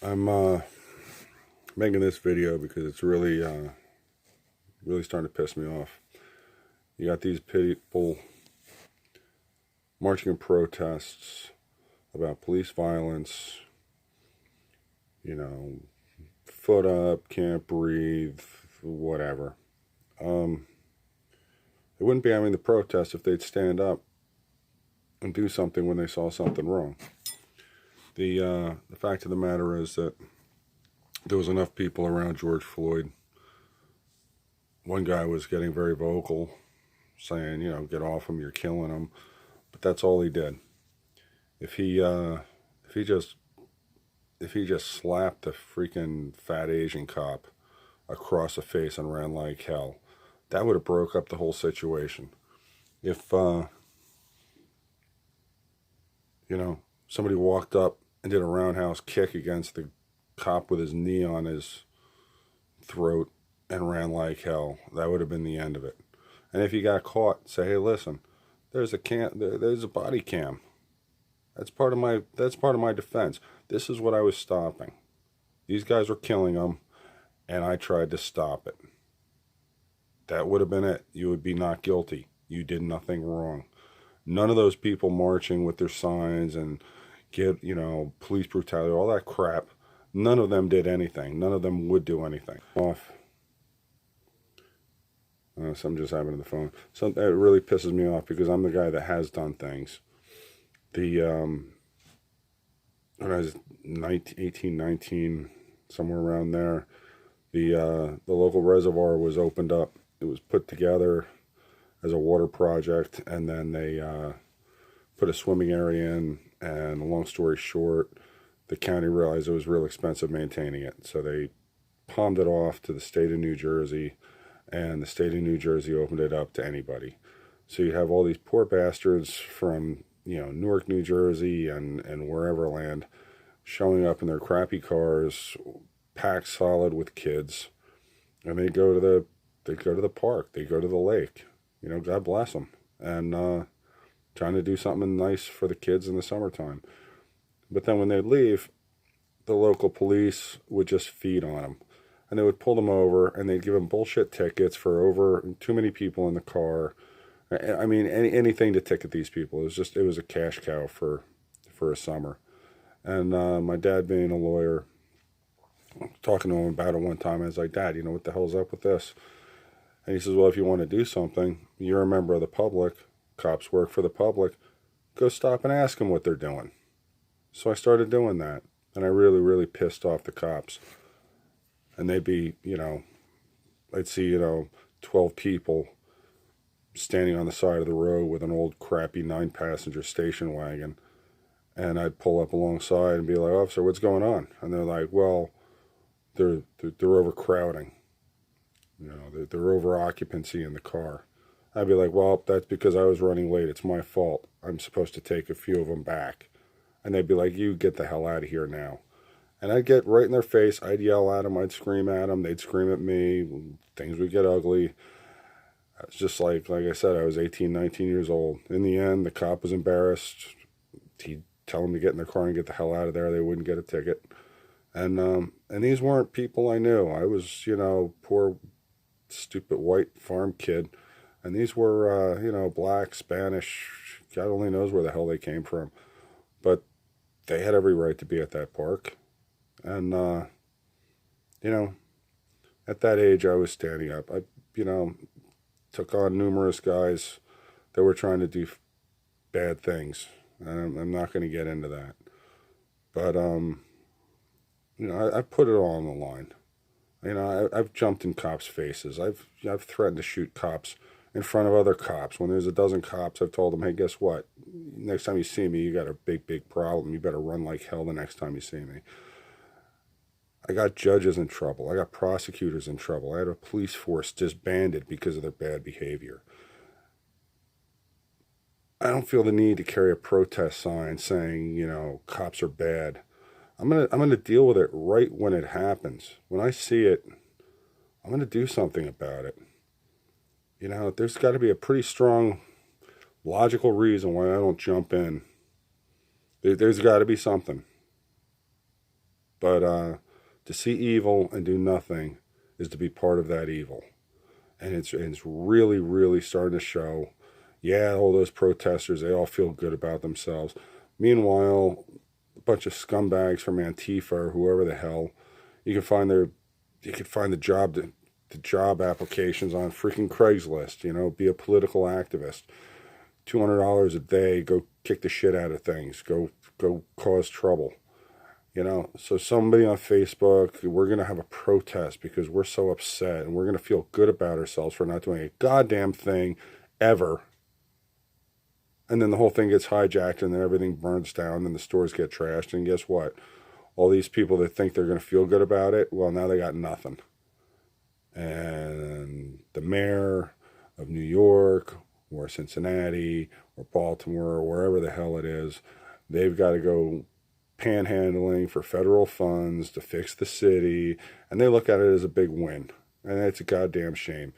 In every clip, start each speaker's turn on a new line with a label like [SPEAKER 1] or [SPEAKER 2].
[SPEAKER 1] I'm making this video because it's really starting to piss me off. You got these people marching in protests about police violence, foot up, can't breathe, whatever. They wouldn't be having the protests if they'd stand up and do something when they saw something wrong. The fact of the matter is that there was enough people around George Floyd. One guy was getting very vocal, saying, get off him, you're killing him. But that's all he did. If he just slapped a freaking fat Asian cop across the face and ran like hell, that would have broke up the whole situation. If somebody walked up and did a roundhouse kick against the cop with his knee on his throat and ran like hell, that would have been the end of it. And if you got caught, say, hey, listen, there's a body cam. That's part of my defense. This is what I was stopping. These guys were killing them, and I tried to stop it. That would have been it. You would be not guilty. You did nothing wrong. None of those people marching with their signs and police brutality, all that crap, none of them did anything. None of them would do anything. Off. Something just happened to the phone. So that really pisses me off because I'm the guy that has done things. When I was 18, 19, somewhere around there, the local reservoir was opened up. It was put together as a water project, and then they put a swimming area in, and long story short, the county realized it was real expensive maintaining it, so they palmed it off to the state of New Jersey, and the state of New Jersey opened it up to anybody. So you have all these poor bastards from Newark, New Jersey, and wherever land, showing up in their crappy cars, packed solid with kids, and they go to the park, they go to the lake. God bless them, and trying to do something nice for the kids in the summertime. But then when they'd leave, the local police would just feed on them, and they would pull them over, and they'd give them bullshit tickets for over too many people in the car. I mean, anything to ticket these people. It was a cash cow for a summer. And my dad, being a lawyer, talking to him about it one time, I was like, Dad, what the hell's up with this? And he says, well, if you want to do something, you're a member of the public, cops work for the public, go stop and ask them what they're doing. So I started doing that, and I really, really pissed off the cops. And they'd be, I'd see, 12 people standing on the side of the road with an old crappy 9-passenger station wagon, and I'd pull up alongside and be like, officer, what's going on? And they're like, well, they're overcrowding. They're over occupancy in the car. I'd be like, well, that's because I was running late. It's my fault. I'm supposed to take a few of them back. And they'd be like, you get the hell out of here now. And I'd get right in their face. I'd yell at them. I'd scream at them. They'd scream at me. Things would get ugly. It's just like I said, I was 18, 19 years old. In the end, the cop was embarrassed. He'd tell them to get in their car and get the hell out of there. They wouldn't get a ticket. And these weren't people I knew. I was, poor, stupid white farm kid. And these were, black, Spanish, God only knows where the hell they came from. But they had every right to be at that park. And, at that age, I was standing up. I, took on numerous guys that were trying to do bad things. And I'm not going to get into that. But, I put it all on the line. I've jumped in cops' faces. I've threatened to shoot cops in front of other cops. When there's a dozen cops, I've told them, hey, guess what? Next time you see me, you got a big, big problem. You better run like hell the next time you see me. I got judges in trouble. I got prosecutors in trouble. I had a police force disbanded because of their bad behavior. I don't feel the need to carry a protest sign saying, cops are bad. I'm gonna deal with it right when it happens. When I see it, I'm gonna do something about it. There's got to be a pretty strong logical reason why I don't jump in. There's got to be something. But to see evil and do nothing is to be part of that evil. And it's really, really starting to show. Yeah, all those protesters, they all feel good about themselves. Meanwhile, a bunch of scumbags from Antifa or whoever the hell, you can find the job applications on freaking Craigslist. Be a political activist. $200 a day, go kick the shit out of things. Go cause trouble. So somebody on Facebook, we're going to have a protest because we're so upset and we're going to feel good about ourselves for not doing a goddamn thing ever. And then the whole thing gets hijacked and then everything burns down and the stores get trashed. And guess what? All these people that think they're going to feel good about it, well, now they got nothing. And the mayor of New York or Cincinnati or Baltimore or wherever the hell it is, they've got to go panhandling for federal funds to fix the city, and they look at it as a big win, and it's a goddamn shame.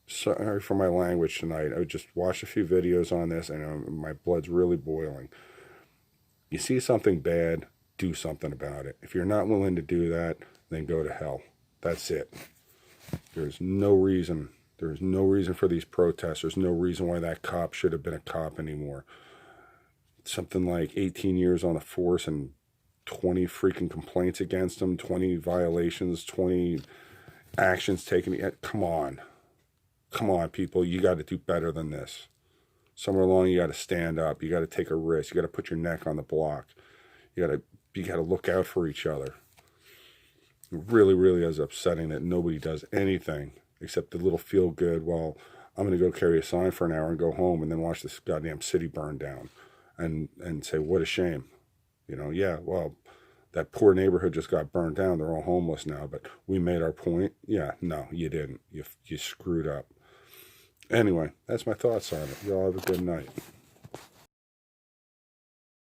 [SPEAKER 1] Sorry for my language tonight. I just watched a few videos on this, and my blood's really boiling. You see something bad, do something about it. If you're not willing to do that, then go to hell. That's it. There's no reason for these protests. There's no reason why that cop should have been a cop anymore. Something like 18 years on the force and 20 freaking complaints against him, 20 violations, 20 actions taken. Come on, people. You got to do better than this. Somewhere along, you got to stand up. You got to take a risk. You got to put your neck on the block. You got to look out for each other. It really, really is upsetting that nobody does anything except the little feel good. Well, I'm going to go carry a sign for an hour and go home and then watch this goddamn city burn down, and say what a shame. Yeah, well, that poor neighborhood just got burned down. They're all homeless now, but we made our point. Yeah, no, you didn't. You screwed up. Anyway, that's my thoughts on it. Y'all have a good night.